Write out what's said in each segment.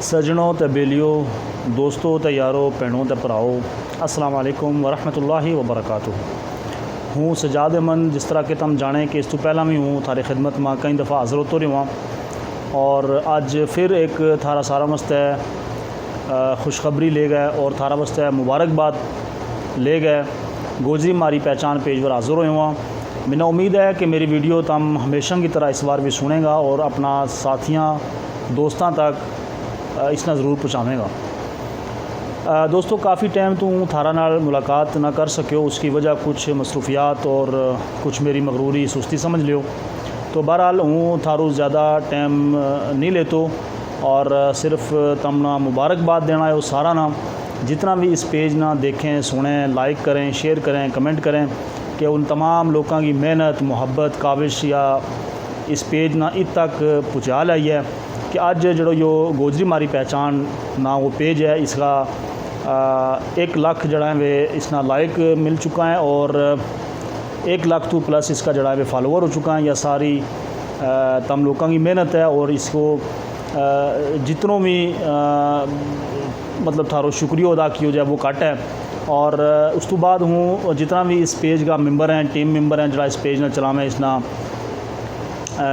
سجنوں تے بیلیو، دوستوں تے یارو، بھینوں تے پراؤ، السلام علیکم ورحمۃ اللہ وبرکاتہ۔ ہوں سجاد من، جس طرح کہ تم جانے کہ اس تو پہلا بھی ہوں تھارے خدمت میں کئی دفعہ حاضر ہوتے رہا اور اج پھر ایک تھارا سارا واسطے خوشخبری لے گئے اور تھارا واسطے مبارکباد لے گئے۔ گوجری ماری پہچان پیج پر حاضر ہوئے ہوا۔ مجھے امید ہے کہ میری ویڈیو تم ہمیشہ کی طرح اس بار بھی سنیں گا اور اپنا ساتھیاں دوستاں تک اس نے ضرور پہنچاویں گا۔ دوستو کافی ٹائم تو تھارا نال ملاقات نہ کر سکیو، اس کی وجہ کچھ مصروفیات اور کچھ میری مغروری سستی سمجھ لیو، تو بہرحال ہوں تھارو زیادہ ٹائم نہیں لیتو اور صرف تمنا مبارکباد دینا ہے وہ سارا نا جتنا بھی اس پیج نہ دیکھیں سنیں، لائک کریں، شیئر کریں، کمنٹ کریں کہ ان تمام لوگوں کی محنت محبت کاوش یا اس پیج نہ ات تک پہنچا لائی ہے کہ اج جڑو جو گوجری ماری پہچان نہ وہ پیج ہے، اس کا 1 لاکھ جڑا ہے وہ اس نا لائک مل چکا ہے اور 1 لاکھ تو پلس اس کا جڑا ہے فالوور ہو چکا ہے۔ یہ ساری تم لوگوں کی محنت ہے اور اس کو جتنوں بھی مطلب تھارو شکریہ ادا کیو جائے وہ کٹ ہے۔ اور اس تو بعد ہوں جتنا بھی اس پیج کا ممبر ہیں، ٹیم ممبر ہیں، جڑا اس پیج نہ چلاویں،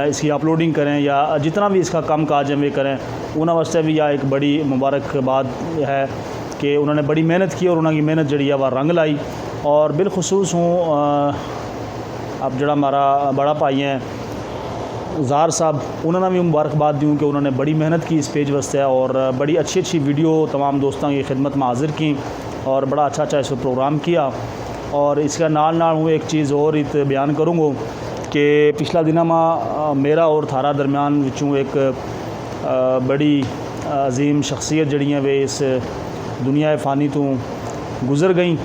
اس کی اپلوڈنگ کریں یا جتنا بھی اس کا کام کاج ہے وہ کریں، انہوں واسطے بھی یہ ایک بڑی مبارکباد ہے کہ انہوں نے بڑی محنت کی اور انہوں کی محنت جڑی ہے وہ رنگ لائی۔ اور بالخصوص ہوں اب جڑا ہمارا بڑا بھائی ہیں زار صاحب، انہوں نے بھی مبارکباد دیوں کہ انہوں نے بڑی محنت کی اس پیج واسطے اور بڑی اچھی ویڈیو تمام دوستوں کی خدمت میں حاضر کی اور بڑا اچھا اس پروگرام کیا۔ اور اس کا نال ہوں ایک چیز اور بیان کروں گا کہ پچھلا دنوں میں میرا اور تھارا درمیان وچوں ایک بڑی عظیم شخصیت جڑی ہیں وہ اس دنیا فانی تو گزر گئیں،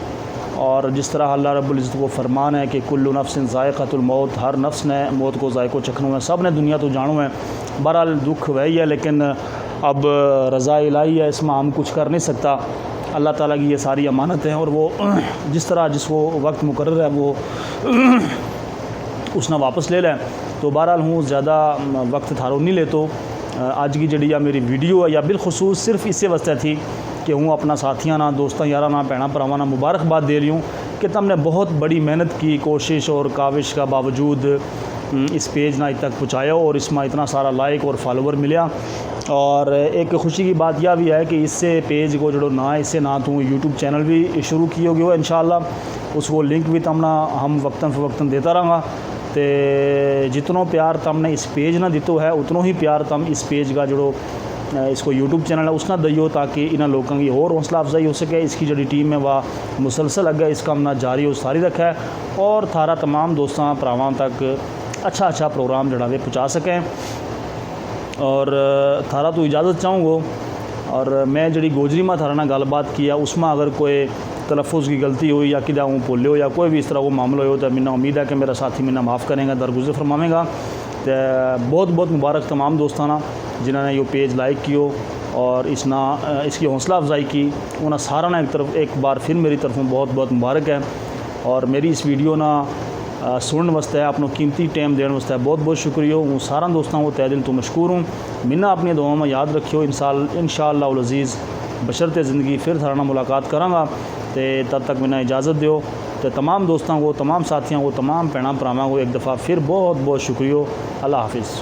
اور جس طرح اللہ رب العزت کو فرمان ہے کہ کل نفس ذائقۃ الموت، ہر نفس نے موت کو ذائقہ چکھنا ہے، سب نے دنیا تو جانو ہے۔ بہرحال دکھ وہی ہے لیکن اب رضا الہی ہے، اس میں ہم کچھ کر نہیں سکتا۔ اللہ تعالیٰ کی یہ ساری امانت ہیں اور وہ جس طرح جس کو وقت مقرر ہے وہ اس نے واپس لے لیں۔ تو بہرحال ہوں زیادہ وقت تھارو نہیں لیتو، آج کی جڑی میری ویڈیو ہے یا بالخصوص صرف اسی واسطے تھی کہ ہوں اپنا ساتھیاں نہ دوستاں یاراں نہ بھیناں پراواں نہ مبارکباد دے رہی ہوں کہ تم نے بہت بڑی محنت کی، کوشش اور کاوش کا باوجود اس پیج نہ ات تک پہنچایا اور اس میں اتنا سارا لائک اور فالوور ملیا۔ اور ایک خوشی کی بات یہ بھی ہے کہ اس سے پیج کو جڑو نہ اس سے نہ تو یوٹیوب چینل بھی شروع کی ہوگی ہو انشاءاللہ، اس کو لنک بھی تم نہ ہم وقتاً فوقتاً دیتا رہاں گا۔ تے جتنوں پیار تم نے اس پیج نہ دیتو ہے اتنوں ہی پیار تم اس پیج کا جڑو اس کو یوٹیوب چینل ہے اس نہ دئیو تاکہ انہاں لوگوں کی اور حوصلہ افزائی ہو سکے۔ اس کی جڑی ٹیم ہے وہ مسلسل اگے اس کام نہ جاری ہو ساری رکھا ہے اور تھارا تمام دوستاں پراواں تک اچھا پروگرام جڑا وہ پہنچا سکیں۔ اور تھارا تو اجازت چاہوں گو اور میں جڑی گوجری میں تھارا نہ گل بات کیا اس میں اگر کوئی تلفظ کی غلطی ہوئی یا کدھا ہوں بھولے ہو یا کوئی بھی اس طرح وہ معاملہ ہو تو مجھے امید ہے کہ میرا ساتھی مجھے معاف کریں گا، درگزر فرماویں گا۔ تو بہت مبارک تمام دوستانہ جنہوں نے یہ پیج لائک کیو اور اس کی حوصلہ افزائی کی، انہیں سارا ایک بار پھر میری طرفوں بہت مبارک ہے۔ اور میری اس ویڈیو نہ سننے واسطے اپنا قیمتی ٹائم دینے واسطے بہت شکریہ ہوں سارا دوستوں کو تہ دل تو مشکور ہوں۔ منا اپنی دعاؤں میں یاد رکھیو، انشاءاللہ العزیز بشرط زندگی پھر تھارا ملاقات کراں گا، تے تب تک منا اجازت دیو۔ تو تمام دوستوں کو، تمام ساتھیوں کو، تمام بھیناں پراواں کو ایک دفعہ پھر بہت شکریہ۔ اللہ حافظ۔